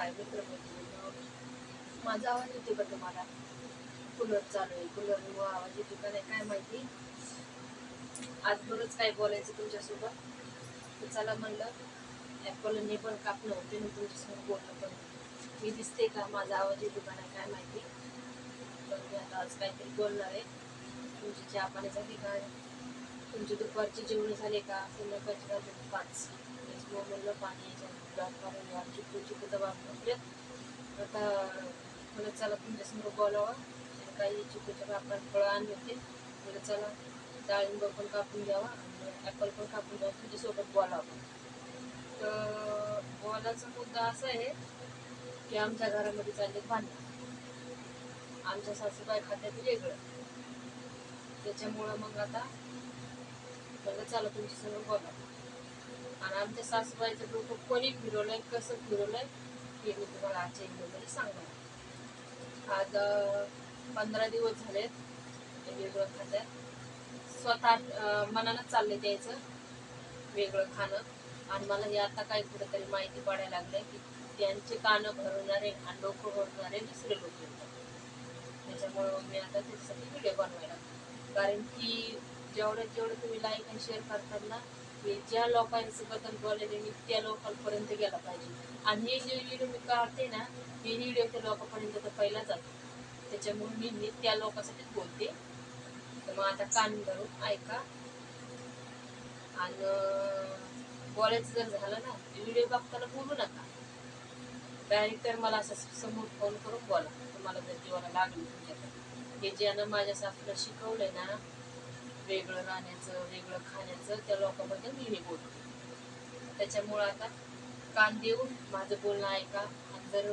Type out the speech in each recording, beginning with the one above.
हाय मित्रमैत्रिणी, माझा आवाज येतो का तुम्हाला? कूलर चालू आहे, कूलरमुळे आवाज येतो का नाही काय माहिती. आज बरंच काय बोलायचं तुमच्यासोबत, तर चला म्हणलं ॲपलने पण कापणं होते ना तुमच्यासोबत बोलणं पण. मी दिसते का, माझा आवाज येतो का नाही काय माहिती. पण मी आता आज काहीतरी बोलणार आहे. तुमची चहा पाणी झाली का? तुमची दुपारची जेवण झाले का? संध्याकाळची वाजले 5. म्हणलं पाणी याच्या चिकू दबा आता मला चला तुमच्यासमोर बोलावं. काही चिकूच्या आपण फळं आणले होते, मला चला डाळिंब पण कापून घ्यावा आणि ॲपल पण कापून घ्यावं, तुमच्यासोबत बोलावं. तर बोलायचा मुद्दा असा आहे की आमच्या घरामध्ये चालले भांडण. आमच्या सासूबाई खात्यात वेगळं, त्याच्यामुळं मग आता मला चला तुमच्यासमोर बोलावं. आणि आमच्या सासूबाईचं डोकं कोणी फिरवलंय, कसं फिरवलंय हे मी तुम्हाला आजच्या व्हिडिओमध्ये सांगणार. आज 15 दिवस झालेत वेगळं खात्यात. स्वतः मनानं चाललंय द्यायचं वेगळं खाणं. आणि मला हे आता काय कुठेतरी माहिती पडायला लागलंय की त्यांचे कानं भरवणारे आणि डोकं भरवणारे दुसरे लोक येतात. त्याच्यामुळं मी आता त्याच्यासाठी व्हिडिओ बनवायला, कारण की जेवढं तुम्ही लाईक आणि शेअर करतात ना, हे ज्या लोकांसोबत बोललेले मी त्या लोकांपर्यंत गेला पाहिजे. आणि हे जे व्हिडिओ मी काढते ना, हे व्हिडिओ त्या लोकांपर्यंत तर पहिला जातो. त्याच्यामुळे मी त्या लोकांसाठीच बोलते. तर मग आता कान धरून ऐका. आणि बोलायचं जर झालं ना, व्हिडिओ बघताना बोलू नका. डायरेक्टर मला असं समोर फोन करून बोला, तुम्हाला जर जीवाला लागली तुमच्याकडे. हे ज्यानं माझ्या सासूला शिकवलंय ना वेगळं राहण्याचं, वेगळं खाण्याचं, त्या लोकांबद्दल मी बोलते. त्याच्यामुळं आता कान देऊन माझं बोलणं ऐका. आणि जर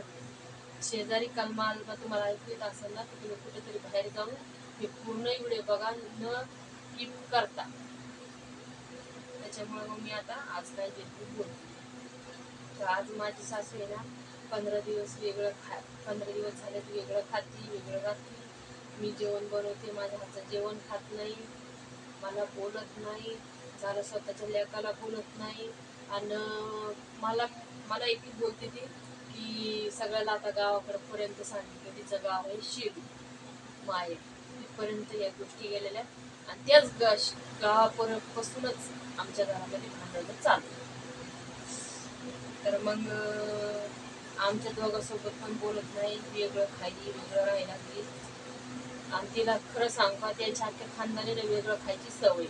शेजारी कलमाल तुम्हाला ऐकू येत असेल ना, तर तुम्ही कुठेतरी बाहेर जाऊन हे पूर्ण व्हिडिओ बघा, न स्किप करता. त्याच्यामुळे मग मी आता आज काय बिलकुल बोलते. तर आज माझी सासू आहे ना 15 दिवस 15 दिवस झाले वेगळं खाती, वेगळं राहती. मी जेवण बनवते, माझ्या हातचं जेवण खात नाही, मला बोलत नाही, झालं स्वतःच्या लेकाला बोलत नाही. आणि मला मला एकच बोलते ती की सगळ्याला आता गावाकडपर्यंत सांगितलं तिचं गाव आहे शिरू माये, तिथपर्यंत या गोष्टी गेलेल्या. आणि त्याच गावापासूनच आमच्या घरामध्ये भांडणं चालू. तर मग आमच्या दोघांसोबत पण बोलत नाही, वेगळं खायली, वेगळं राहायला लागली. आणि तिला खरं सांगा, त्याच्या अख्ख्या खानदानीला वेगळं खायची सवय.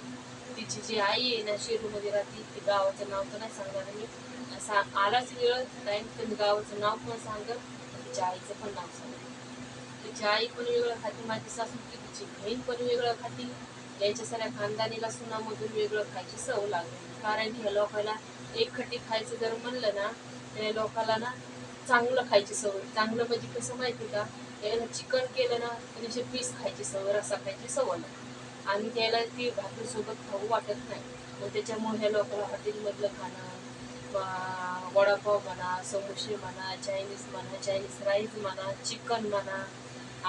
तिची जी आई आहे ना शिरूमध्ये राहते, ती गावाचं नाव तर नाही सांगणार मी. असा आलाच वेळ टाईम तर गावाचं नाव पण सांगत, तिच्या आईचं पण नाव सांगत. तिची आई पण वेगळं खाती, माझी सासू तिची बहीण पण वेगळं खाती. याच्या साऱ्या खानदानीला सुनामधून वेगळं खायची सवय लागली. कारण की ह्या लोकांना एकखट्टी खायचं जर म्हणलं ना, त्या लोकांना ना चांगलं खायची सवय. चांगलं म्हणजे कसं माहिती का, याला चिकन केलं ना त्याचे पीस खायची सवय, रस्सा खायची सवय नाही. आणि त्याला ती भाकरीसोबत खाऊ वाटत नाही. मग त्याच्यामुळे ह्या लोकांना हॉटेलमधलं खाणं, वडापाव म्हणा, समोसे म्हणा, चायनीज म्हणा, चायनीज राईस म्हणा, चिकन म्हणा.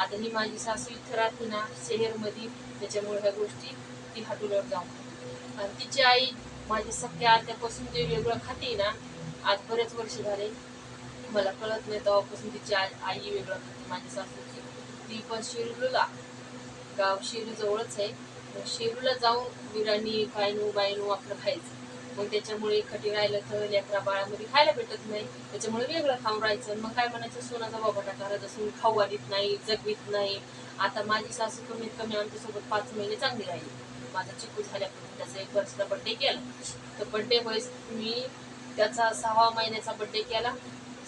आता ही माझी सासू इथं राहते ना शहरमध्ये, त्याच्यामुळे ह्या गोष्टी ती हॉटेलवर जाऊन. आणि तिची आई माझी सख्या आत्यापासून जे वेगळं खाते ना, आज बरेच वर्ष झाले, मला कळत नाही तेव्हापासून तिची आई वेगळं खाते माझी सासूची. ती पण शिरूला, गाव शिरू जवळच आहे, मग शिरूला जाऊन बिर्याणी खायनू बायनू आपलं खायचं. मग त्याच्यामुळे एकखटी राहिलं तर लेकरा बाळामध्ये खायला भेटत नाही, त्याच्यामुळे वेगळं खाऊन राहायचं. मग काय म्हणायचं, सोनाचा बाबाटा करत असून खाऊ घालीत नाही, जगवीत नाही. आता माझी सासू कमीत कमी आमच्यासोबत 5 महिने चांगली राहिली. माझा चिकू झाल्यापासून त्याचा 1 वर्षाचा बड्डे केला. तर बड्डे वेळेस मी त्याचा 6 महिन्याचा बड्डे केला.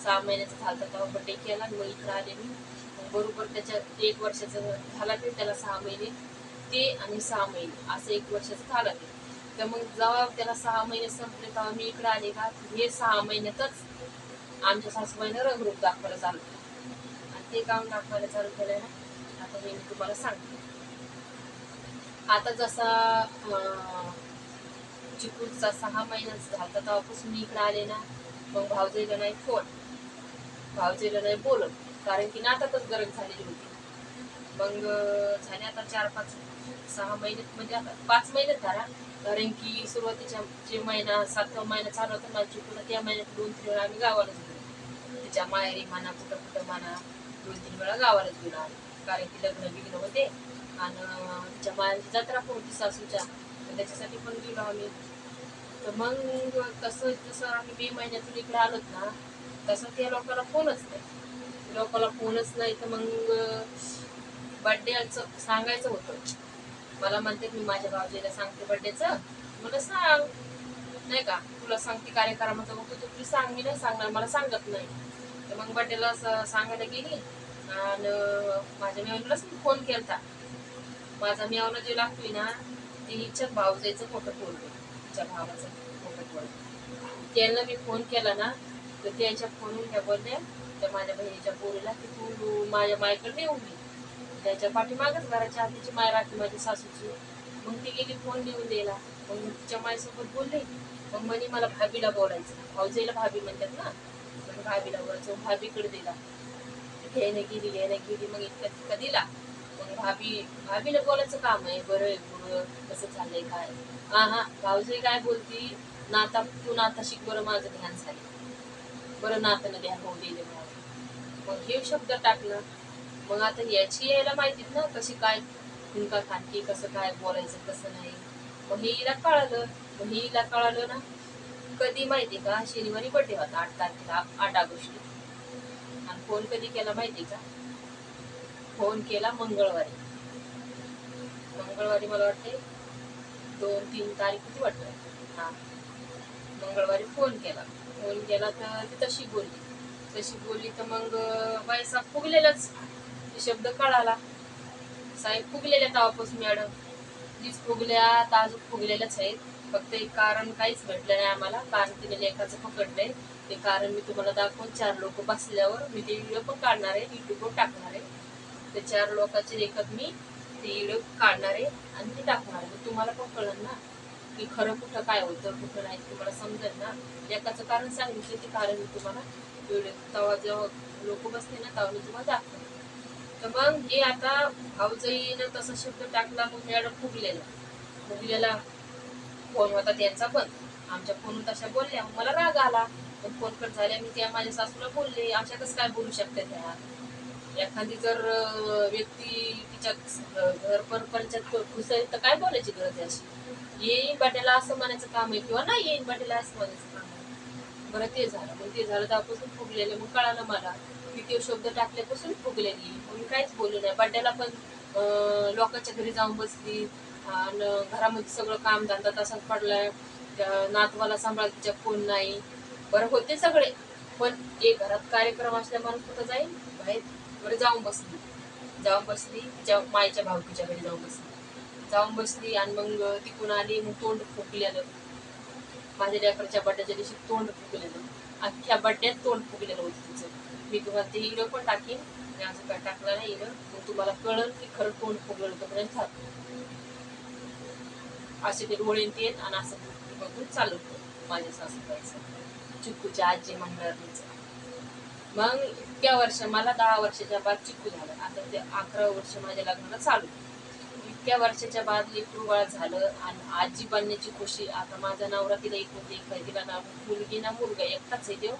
6 महिन्याचा झाला तेव्हा बड्डे केला. मग इकडं आले मी, बरोबर त्याच्या 1 वर्षाचा झाला ते, त्याला 6 महिने ते आणि 6 महिने असं 1 वर्षाचं झालं ते. तर मग जेव्हा त्याला 6 महिने संपले तेव्हा मी इकडे आले का, हे 6 महिन्यातच आमच्या सासूबाईनं रंगरूप दाखवायला चालू केलं. आणि ते काम दाखवायला चालू केलंय ना, आता हे मी तुम्हाला सांगते. आता जसा चिकूचा 6 महिन्याचा झाला तेव्हापासून मी इकडे आले ना, मग भावजईला नाही फोन, भावजईला नाही बोलत, कारण की नातातच गरज झालेली होती. मग झाले आता 4-5-6 महिने, म्हणजे आता 5 महिने धरा. कारण की सुरुवातीच्या जे महिना 7वा महिना चालू होता माझ्या चिकूला, त्या महिन्यात 2-3 वेळा आम्ही गावाला गेलो. तिच्या माहेरी म्हणा कुठं कुठं म्हणा 2-3 वेळा गावालाच घेऊन आले, कारण की लग्न बिग्न होते आणि तिच्या माहेरची जत्रा पण होती सासूच्या, तर त्याच्यासाठी पण गेलो आम्ही. तर मग तसं जसं आम्ही मे महिन्यातून इकडे आलोत ना, तसं त्या लोकांना फोनच नाही, लोकांना फोनच नाही. तर मग बड्डेचं सांगायचं होतं, मला म्हणते मी माझ्या भाऊजीला सांगते बड्डेचं, मला सांग नाही का, तुला सांगते कार्यक्रमाचं, मग तू तुझी सांग, मी नाही सांगणार, मला सांगत नाही. तर मग बड्डेला सांगायला गेली आणि माझ्या मेवणीलाच मी फोन केलता. माझा मेवना जे लागतोय ना, ते हिच्याच भाऊजाईचं मोठं पोरगं, तिच्या भावाचं मोठं पोरगं, त्यांना मी फोन केला ना, तर त्यांच्या फोनून त्या बोलल्या त्या माझ्या बहिणीच्या पोरीला की तू माझ्या मायकडे येऊन घे. त्याच्या पाठीमागच घराच्या आधीची माय राहते माझी सासूची. मग ती गेली फोन लिहून द्यायला, मग तिच्या मायसोबत बोलले. मग म्हणे मला भाभीला बोलायचं, भाऊजाईला भाभी म्हणतात ना, मग भाभीला बोलायचं, भाभीकडे दिला. घ्यायला गेली मग इतका दिला. मग भाभीला बोलायचं काम आहे, बरं आहे पुढं कसं चाललंय काय. हा भाऊजाई काय बोलती, तू नाता शिक बरं, माझं ध्यान झालं बरं, नातं ध्यान होऊ दिले मला. मग हे शब्द टाकलं. मग आता याची यायला माहितीत ना कशी काय हुंका खानकी, कसं काय बोलायचं कसं नाही. मग हिला कळालं ना कधी माहिती का, शनिवारी बड्डे होता 8 तारखेला, 8 ऑगस्टला. आणि फोन कधी केला माहिती का, फोन केला मंगळवारी. मंगळवारी मला वाटते 2-3 तारीख किती वाटतं, हा मंगळवारी फोन केला तर ती तशी बोलली तर मग बाई साहेब फुगलेलाच शब्द कळाला. साहेब फुगलेल्या तेव्हापासून मॅडम तीच फुगल्या अजून फुगलेल्याच आहेत. फक्त एक कारण काहीच भेटलं नाही आम्हाला, कारण तिने लेखाचं पकडलंय. ते कारण मी तुम्हाला दाखवून 4 लोक बसल्यावर मी ते व्हिडिओ पण काढणार आहे, युट्यूबवर टाकणार आहे. ते 4 लोकांचे लेखक मी ते व्हिडिओ काढणार आहे आणि ते टाकणार आहे. तुम्हाला पण कळलं ना की खरं कुठं काय होतं कुठं नाही, तुम्हाला समजेल ना. लेखाचं कारण सांगितलं ते कारण मी तुम्हाला व्हिडिओ तेव्हा जेव्हा लोक बसते ना तेव्हा मी तुम्हाला दाखवते. तर मग हे आता भाऊजाईनं तसा शब्द टाकला, मग मॅडम फुगलेला फोन होता त्यांचा पण, आमच्या फोन तशा बोलल्या, मला राग आला. मग फोन कट झाल्या, मी त्या माझ्या सासूला बोलले, अशा कसं काय बोलू शकते त्या. एखादी जर व्यक्ती तिच्या घर परपंचात घुसेल तर काय बोलायची गरज आहे अशी. येईन बड्याला असं म्हणायचं काम आहे किंवा नाही येईन बड्याला असं म्हणायचं काम आहे. बरं ते झालं, मग ते झालं त्यापासून फुगलेलं. मग कळालं मला की ते शब्द टाकल्यापासून फुगलेली. मग मी काहीच बोलू नाही. बड्याला पण लोकांच्या घरी जाऊन बसली आणि घरामध्ये सगळं काम धंदा तसाच पडलाय, नातवाला सांभाळ तिच्या फोन नाही. बरं होते सगळे, पण एक घरात कार्यक्रम असल्या माणूस कुठं जाईल बाहेर. बरं जाऊन बसली तिच्या मायच्या भावकीच्या घरी जाऊन बसली आणि मग तिकून आली. मग तोंड फुगलेलं, माझ्या लेकरच्या बड्याच्या दिवशी तोंड फुगलेलं, अख्ख्या बड्यात तोंड फुगलेलं होतं तिचं. मी तुम्हाला ते व्हिडिओ पण टाकेन, मी असं काय टाकला नाही व्हिडिओ, मग तुम्हाला कळलं की खरं तोंड फुगलेलं होतं. म्हणजे असे ते डोळे ते आणि असं बघून चालू होतं माझ्या सासूबाईचं, चिक्कूच्या आजी मंडळाचं. मग इतक्या वर्ष, मला 10 वर्षाच्या बाद चिक्कू झालं, आता ते 11 वर्ष माझ्या लग्नाला चालू. इतक्या वर्षाच्या बाद लेकरू बाळ झालं आणि आजी बनण्याची खुशी. आता माझा नवरा तिला एक आहे, तिला ना मुलगी ना मुलगा एकटाच आहे देव,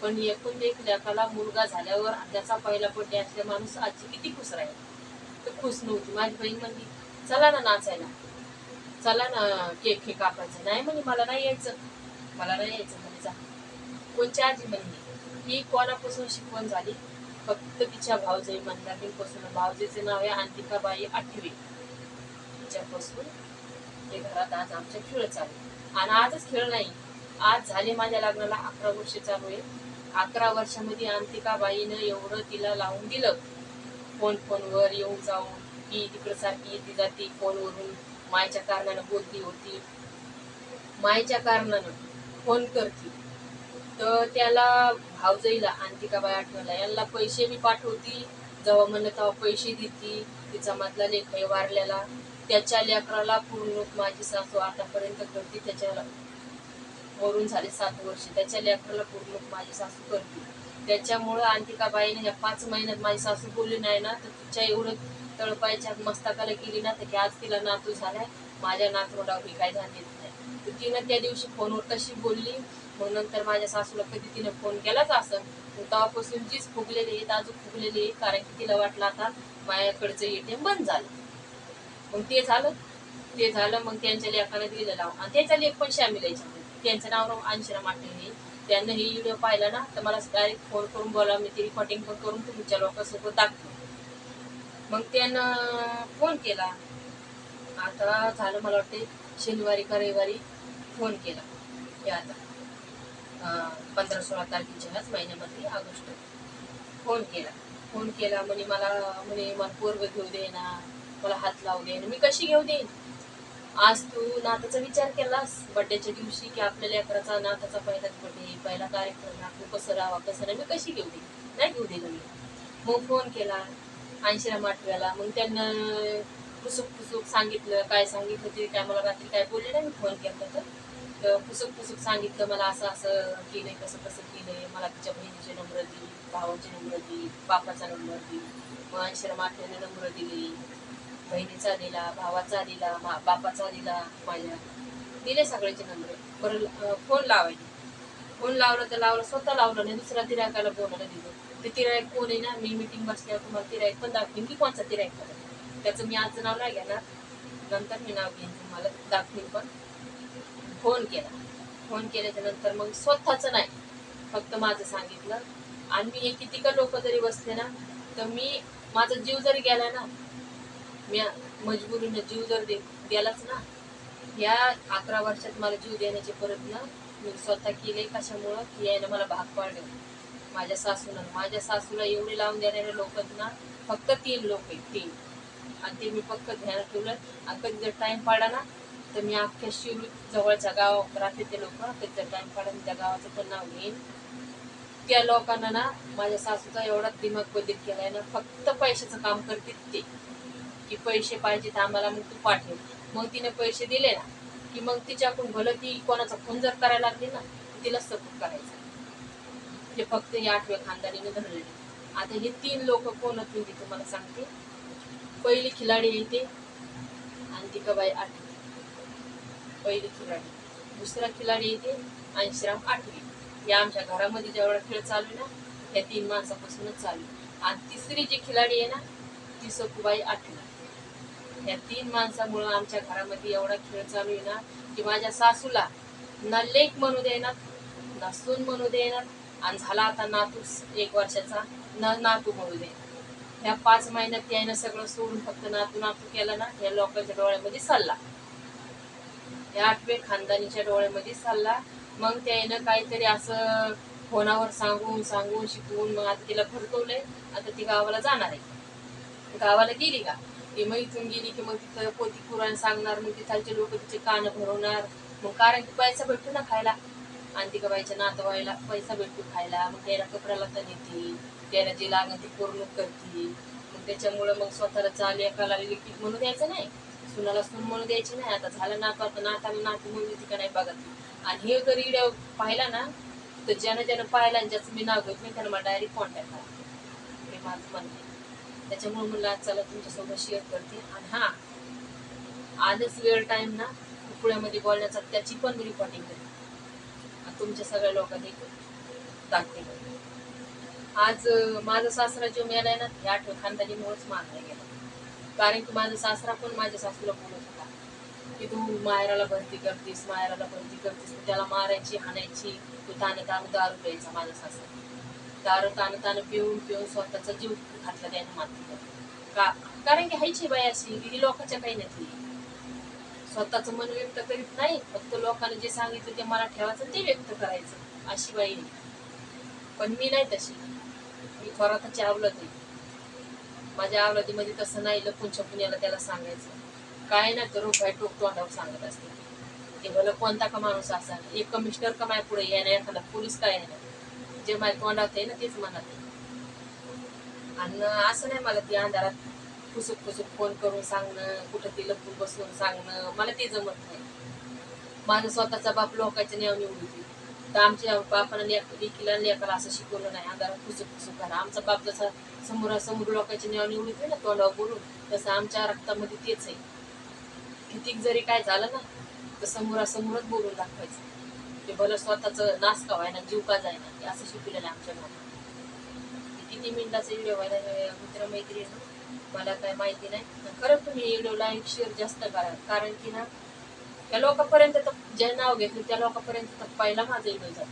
पण एक लेकाला मुलगा झाल्यावर त्याचा पहिला बड्डे असल्या माणूस आजी किती खुश राहील. तर खुश नव्हती. माझी बहीण म्हणली चला ना नाचायला, चला ना केक हे कापायचं. नाही म्हणे मला नाही यायचं म्हणे. जा. कोणच्या आजी म्हणली, ही कोणापासून शिकवण झाली, फक्त तिच्या भाऊजाई मंदाकीपासून. भाऊजाईचे नाव आहे अंतिकाबाई आठवे. तिच्यापासून ते घरात आज आमच्या खेळ चालू. आणि आजच खेळ नाही, आज झाले माझ्या लग्नाला 11 वर्ष चालू आहे. 11 वर्षामध्ये अंतिकाबाईनं एवढं तिला लावून दिलं, फोनवर येऊन जाऊन. की तिकडे सारखी येते जाते फोनवरून, मायच्या कारणानं बोलती होती, मायच्या कारणानं फोन करते. तर त्याला भाऊजाईला अंतिकाबाई आठवला यांना पैसे बी पाठवती, जेव्हा म्हणलं तेव्हा पैसे देती. तिचा मधला लेख वारल्याला, त्याच्या लेकराला पूर्ण माझी सासू आतापर्यंत करते. त्याच्या मरून झाले 7 वर्ष, त्याच्या लेकराला पूर्ण माझी सासू करते. त्याच्यामुळं अंतिकाबाईने ह्या 5 महिन्यात माझी सासू बोलली नाही ना, तर तिच्या एवढं तळपायच्या मस्तकाला गेली ना, तर की आज तिला नातू झालाय, माझ्या नातवंडावर ही काय झाली नाही. तर तिनं त्या दिवशी फोनवर तशी बोलली. मग नंतर माझ्या सासूला कधी तिनं फोन केलाच असं तेव्हापासून जीच फुगलेली आहेत, अजून फुगलेली आहे, कारण की तिला वाटलं आता माझ्याकडचं एटीएम बंद झालं. मग ते झालं मग त्यांच्या लेखाने दिलं लावून, आणि त्याचा लेख पण शामिल यायच्यामध्ये. त्यांचं नाव अंशरा माटे. त्यांना ही व्हिडिओ पाहिला ना तर मला डायरेक्ट फोन करून बोला, मी ती रिकॉर्डिंग पण करून तुमच्या लोकांसोबत दाखवतो. मग त्यानं फोन केला. आता झालं मला वाटते शनिवारी का रविवारी फोन केला. हे आता 15-16 तारखेच्या ह्याच महिन्यामध्ये ऑगस्ट फोन केला म्हणे मला पोरग घेऊ दे ना, मला हात लावू दे ना. मी कशी घेऊ देईन? आज तू नाताचा विचार केलास बड्डेच्या दिवशी की आपल्या लेकराचा नाताचा पहिलाच बड्डे, पहिला कार्यक्रम, आपण कसं राहावा कसं नाही, मी कशी घेऊ दे? नाही घेऊ दे मी. मग फोन केला 80 माठव्याला. मग त्यांना फुसूक सांगितलं, काय सांगितलं ते काय मला रात्री काय बोलले नाही. मी फोन केला तर फुसूक सांगितलं मला असं असं केलंय, कसं कसं केलंय. मला तिच्या बहिणीचे नंबर दिली, भावाचे नंबर दिली, बापाचा नंबर दिली. मग 80 माठव्याने नंबर दिली, बहिणीचा दिला, भावाचा दिला, बापाचा दिला, माझ्या दिले सगळ्याचे नंबर. बरं फोन लावायचे. फोन लावलं तर लावलं, स्वतः लावलं नाही, दुसऱ्या तिरायकाला बोलायला दिलं. ते तिरायक कोण आहे ना, मी मीटिंग बसल्यावर तुम्हाला तिरायक पण दाखवीन की कोणचा तिरायक करायचा. त्याचं मी आज नाव नाही घेणार, नंतर मी नाव घेईन तुम्हाला दाखवीन. पण फोन केल्याच्या नंतर मग स्वतःच नाही, फक्त माझं सांगितलं. आणि मी किती का लोक जरी बसले ना तर मी माझा जीव जरी गेला ना, मी मजबुरीने जीव जर गेलाच ना, या 11 वर्षात मला जीव देण्याचे प्रयत्न मी स्वतः केले. कशामुळं की यायला मला भाग पाडले माझ्या सासूला एवढे लावून देणारे लोक ना फक्त 3 लोक आहेत, 3. आणि ते मी फक्त ध्यानात ठेवलं. आणि कधी जर टाइम पाडा ना तर मी अख्ख्या शिवली जवळच्या गाव राहते ते लोक, कधी जर टाइम पाडा मी त्या गावाचं पण नाव घेईन. त्या लोकांना ना माझ्या सासूचा एवढा दिमाग बदल केलाय ना, फक्त पैशाचं काम करते ते, की पैसे पाहिजेत आम्हाला मग तू पाठव. मग तिने पैसे दिले ना की मग तिच्याकडून भलं ती कोणाचा फोन जर करायला लागली ना तिला सपोर्ट करायचं. हे फक्त या 8व्या खानदानीने धरलेले. आता हे 3 लोक कोण आहेत मी तुम्हाला सांगते. पहिली खिलाडी येते अंतिकाबाई आठवी, पहिली खिलाडी. दुसरा खिलाडी येते अंशराम आठवी. या आमच्या घरामध्ये जेवढा खेळ चालू आहे ना या 3 माणसापासूनच चालू. आणि तिसरी जी खिलाडी आहे ना ती सखूबाई आठवी. या 3 माणसामुळं आमच्या घरामध्ये एवढा खेळ चालू आहे ना की माझ्या सासूला ना लेक म्हणू देणार, ना सून म्हणू देणार, आणि झाला आता नातू 1 वर्षाचा, ना नातू म्हणू देणार. ह्या 5 महिन्यात त्यानं सगळं सोडून फक्त नातू केलं ना, या लोकांच्या डोळ्यामध्ये सल्ला, या 8व्या खानदानीच्या डोळ्यामध्ये सल्ला. मग त्यानं काहीतरी असं फोनावर सांगून शिकवून मग आता तिला फरकवलंय. आता ती गावाला जाणार आहे. गावाला गेली का ती मग इथून गेली की मग तिथं पोती पुराण सांगणार, मग तिथालचे लोक तिचे कान भरवणार. मग कारण की पैसा भेटतो ना खायला, आणि ती बाईच्या नातवाईला पैसा भेटतो खायला, मग त्याला कपड्याला तर नेते, त्याला जे लागेल ते पूर्ण करते. मग त्याच्यामुळं मग स्वतःला चाल एकाला लिखित म्हणून द्यायचं नाही, सुनाला सून म्हणून द्यायची नाही. आता झालं नातू, आता नाताला नातू म्हणून ती का नाही बघत. आणि हे जर व्हिडिओ पाहिला ना तर ज्यानं पाहिला आणि ज्याचं मी नाव घेत नाही त्याला मला डायरेक्ट कॉन्टॅक्ट करा, हे माझं म्हणणं आहे. त्याच्यामुळे मला आज चला तुमच्यासोबत शेअर करते. आणि हा आजच वेळ टाइम ना पुण्यामध्ये बोलण्याचा त्याची पण रिकॉर्डिंग करते, तुमच्या सगळ्या लोकांनी दाखते. आज माझा सासरा जो मेलाय ना या 8व्या खानदानीमुळेच मारला गेला. कारण की माझा सासरा पण माझ्या सासूला बोलत होता की तू मायराला भरती करतीस, त्याला मारायची हाणायची. तू ताण दारू प्यायचा माझा सासरा, दारू ताण पिऊन स्वतःचा जीव घातला त्याने मात्र का. कारण की हायची बाई अशी ही लोकांच्या काही नाही, स्वतःच मन व्यक्त करीत नाही, फक्त लोकांनी जे सांगितलं ते मला ठेवायचं ते व्यक्त करायचं, अशी बाई नाही. पण मी नाही तशी, मी थोराताची आवलत आहे. माझ्या आवलादीमध्ये तसं नाही लपून छपून याला त्याला सांगायचं. काय ना करू काय टोक तोंडावर सांगत असते. ते भलं कोणता का माणूस असा, एक कमिशनर का माय पुढे येणार, एखादा पोलीस काय येणार, जे माझ्या तोंडात आहे ना तेच मनात आहे. आणि असं नाही मला ती अंधारात फुसूक फोन करून सांगणं, कुठं ती लपून बसून सांगणं, मला ते जमत नाही. माझा स्वतःचा बाप लोकांच्या नाव निवडून तर आमच्या बापानं लेकीला लेकाला असं शिकवलं नाही अंधारात फुसूक करा. आमचा बाप जसा समोरासमोर लोकांची नाव निवडते ना तोंडावर बोलून, तसं आमच्या रक्तामध्ये तेच आहे. कितीक जरी काय झालं ना तर समोरासमोरच बोलून दाखवायचं. ते भलं स्वतःच नास का व्हायना, जीव का जायना, ते असं शिकवलेलं आमच्या बापानं. किती मिनिटाचा व्हिडिओ व्हायला मित्रमैत्रिणी मला काय माहिती नाही. खरंच तुम्ही व्हिडिओ लाईक शेअर जास्त करा, कारण की ना त्या लोकांपर्यंत तर जे नाव घेतलं त्या लोकांपर्यंत तर पहिला माझा व्हिडिओ जातो.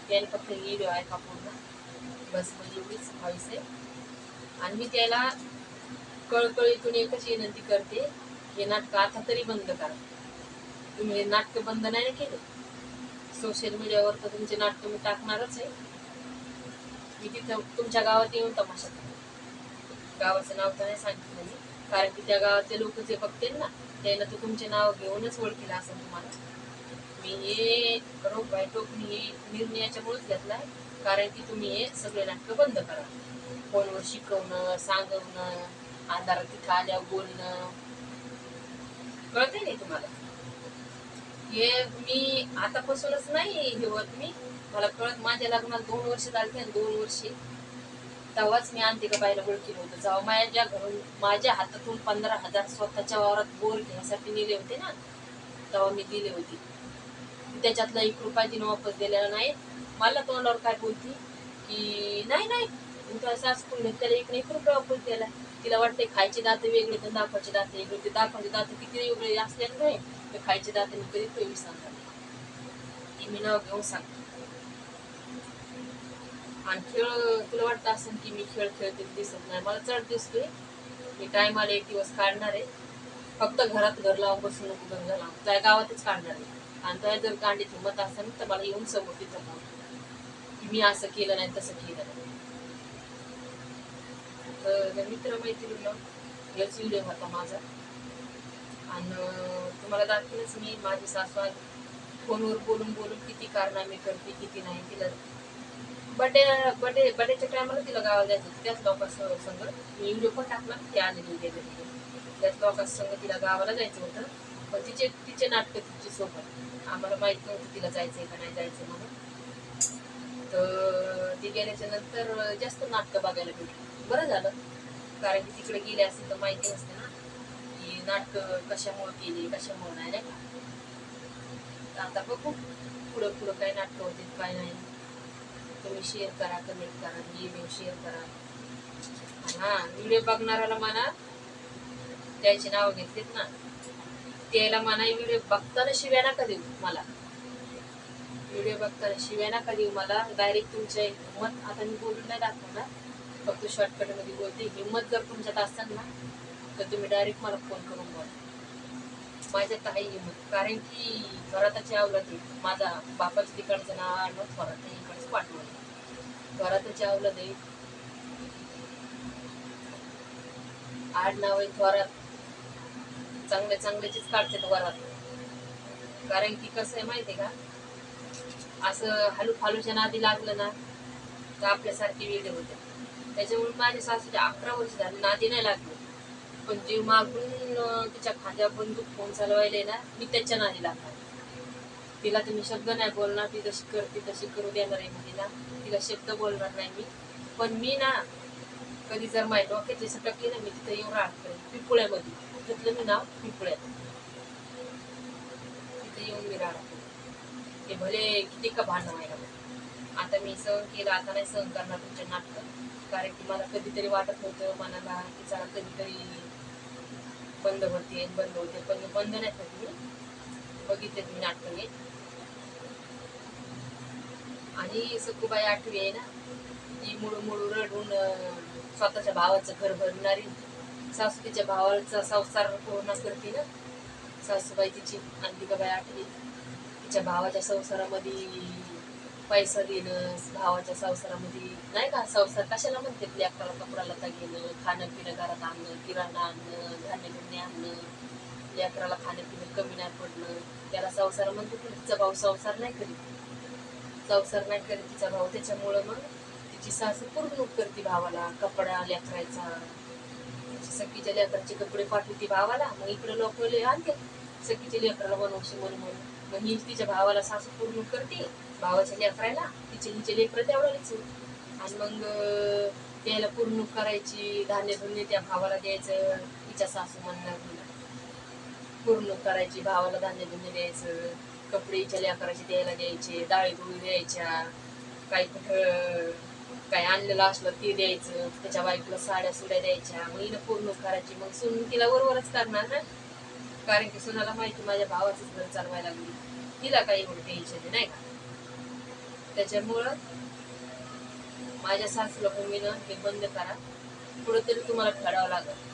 त्याने फक्त व्हिडिओ आहे का पूर्ण बस, म्हणजे एवढीच व्हायचं आहे. आणि मी त्याला कळकळीतून एकच विनंती करते, हे नाटक आता तरी बंद करा. तुम्ही हे नाटक बंद नाही केले, सोशल मीडियावर तर तुमचे नाटक मी टाकणारच आहे. मी तिथं तुमच्या गावात येऊन तमाशा करते. गावाचं नाव तर नाही सांगितलं मी, कारण की त्या गावातले लोक जे बघतील ना त्याला तर तुमचे नाव घेऊनच ओळखीला असेल तुम्हाला. मी हे रोख बायटोक मी हे निर्णयाच्यामुळेच घेतलाय, कारण की तुम्ही हे सगळे नाटकं बंद करा. फोनवर शिकवणं, सांगवणं, अंधारात तिथं आल्यावर बोलणं, कळते नाही तुम्हाला. हे मी आतापासूनच नाही हे होत, मी मला कळत माझ्या लग्नाला 2 वर्ष झाली आणि 2 वर्षे तेव्हाच मी अंतिका बाईला ओळखीलं होतं. जेव्हा माझ्या घरून माझ्या हातातून 15,000 स्वतःच्या वावरात बोर घेण्यासाठी नेले होते ना, तेव्हा मी दिले होते. त्याच्यातला 1 रुपया तिने वापस दिलेला नाही. मला तोंडावर काय बोलती की नाही नाही असं असं त्याला 1 रुपया वापस दिला. तिला वाटते खायचे दात वेगळे तर दाखवायचे दात वेगळे. ते दाखवायचे दात किती वेगळे असल्याने नाही तर खायचे दात मी कधी तो सांगतात हे मी नाव घेऊन सांगते. आणि खेळ तुला वाटतं असं की मी खेळ खेळते दिसत नाही, मला चढ दिसतोय. मी टायमाला 1 दिवस काढणार आहे. फक्त घरात घर लावून बसून नको, घर लावून त्या गावातच काढणार आहे. आणि त्या जर कांडीत हिंमत असेल तर मला येऊन समोर तिथं बोल की मी असं केलं नाही तसं केलं नाही. तर मित्रमैत्रिणीला हेच व्हिडिओ होता माझा. आणि तुम्हाला दाखवेलच मी माझी सासू फोनवर बोलून बोलून किती कारनामे करते किती नाही. तिला बर्थडेच्या टायमाला तिला गावाला जायचं होतं, त्याच लोकांसंग मी व्हिडिओ पण टाकला ते आलेली गेले. त्याच लोकांसंग तिला गावाला जायचं होतं, पण तिचे नाटकं तिची सोबत आम्हाला माहित नव्हतं तिला जायचंय का नाही जायचं म्हणून. तर ती गेल्याच्या नंतर जास्त नाटकं बघायला भेटली. बरं झालं, कारण की तिकडे गेले असेल तर माहिती नसते ना की नाटकं कशामुळे केली कशामुळे नाही, नाही का. आता बघू पुढं पुढं काय नाटकं होते काय नाही. तुम्ही शेअर करा, कमेंट करा, व्हिडिओ शेअर करा. हा, व्हिडिओ बघणाऱ्याला म्हणा त्याची नाव घेतलीत ना त्याला म्हणा व्हिडिओ बघताना शिव्या नका देऊ मला. व्हिडिओ बघताना शिव्या नका देऊ मला. डायरेक्ट तुमच्या हिंमत, आता मी बोलून नाही दाखवणार, फक्त शॉर्टकट मध्ये बोलते. हिंमत जर तुमच्यात असेल ना तर तुम्ही डायरेक्ट मला फोन करून बोला. माझ्यात आहे हिंमत, कारण की घराताची आवलत आहे. माझा बापाचं तिकडचं नाव आणत थोरात इकडचं पाठवलं. घराताची आवलत आहे, आडनाव आहे थोरात. चांगले चांगल्याचीच काढते वरात. कारण की कसं आहे माहितीये का, असं हालू फालूच्या नादी लागलं ना तर आपल्यासारखे वेगळे होते. त्याच्यामुळे माझ्या सासूच्या 11 वर्ष झाली नादी नाही लागले, पण जीव मागून तिच्या खांद्या बंदूक फोन चालवायला ना मी त्याच्या नादी लागणार. तिला तुम्ही शब्द नाही बोलणार, ती जशी करते तशी करू देणार आहे मी तिला शब्द बोलणार नाही मी. पण मी ना कधी जर माहिती डोक्यात जसं टकली ना मी तिथं येऊन राहत पिंपुळ्यामध्ये घेतलं मी नाव पिंपुळ्यात, तिथे येऊन मी राहते. ते भले किती का भांडण व्हायला. आता मी सहन केलं, आता नाही सहन करणार तुमचे नाटक. कारण की मला कधीतरी वाटत होतं मनाला की चला कधीतरी बंद होते पण बंद नाही होत. मी बघितले मी नाटक हे. आणि सखूबाई 8वी आहे ना, ती मुळू मुळू रडून स्वतःच्या भावाचं घर भरणारी. सासू तिच्या भावाचा संसार पूर्ण करते ना सासूबाई तिची. अंतिकाबाई 8वी तिच्या भावाच्या संसारामध्ये पैसा देणं, भावाच्या संसारामध्ये नाही का, संसार कशाला म्हणते, लेकराला कपडा लता घेणं, खाणं पिणं घरात आणणं, किराणा आणणं, धान्य बिन्य आणणं, लेकराला खाणं पिणं कमी नाही पडणं, त्याला संसार म्हणते. पण तिचा भाऊ संसार नाही करीत तिचा भाऊ. त्याच्यामुळं मग तिची सासू पूर्ण करते भावाला कपडा लेकरायचा. सखीच्या लेकराचे कपडे पाठवते भावाला, मग इकडे लोक आणते सखीच्या लेकराला बनवशी म्हणून. मग ही तिच्या भावाला सासू पूर्ण करते, भावाच्या लेकरायला हिचे लेकर तेवढाच. आणि मग त्याला पूर्ण करायची, धान्य धुन्य त्या भावाला द्यायचं. तिच्या सासू म्हणणार पूर्ण करायची, भावाला धान्य धुन्य द्यायचं, कपडे हिच्या लेकराचे द्यायला द्यायचे, डाळी धुळी द्यायच्या, काही कुठं काय आणलेलं असलं ते द्यायचं, त्याच्या बायकोला साड्या सुड्या द्यायच्या, मग हिनं पूर्ण करायची. मग सून तिला वरवरच करणार ना, कारण की सुनाला माहिती माझ्या भावाचंच घर चालवायला लागली, तिला काही एवढं टेन्शन नाही का. त्याच्यामुळं माझ्या सासूला पण मी हे बंद करा, पुढं तरी तुम्हाला फेडावं लागेल.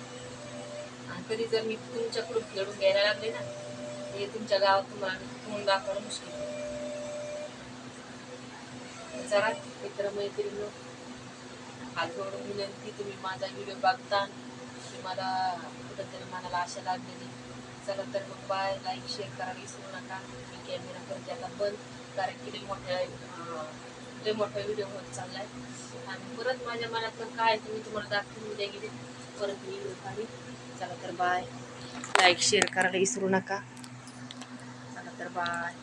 आणि कधी जर मी तुमच्याकडून फेडून घ्यायला लागले ना, हे तुमच्या गावात तुम्हाला तोंड दाखवणं मुश्किल आहे. जरा मित्रमैत्रिणी हात जोडून विनंती, तुम्ही माझा व्हिडिओ बघता, मला कुठंतरी मनाला आशा लागलेली. चला तर मग बाय, लाईक शेअर करायला विसरू नका. मी कॅमेरा करते आता बंद, कारण की लय मोठा व्हिडिओ होत चाललाय. आणि परत माझ्या मनातून काय तुम्ही तुम्हाला दाखवून उद्या गेले परत व्हिडिओ काढी. चला तर बाय, लाईक शेअर करायला विसरू नका. चला तर बाय.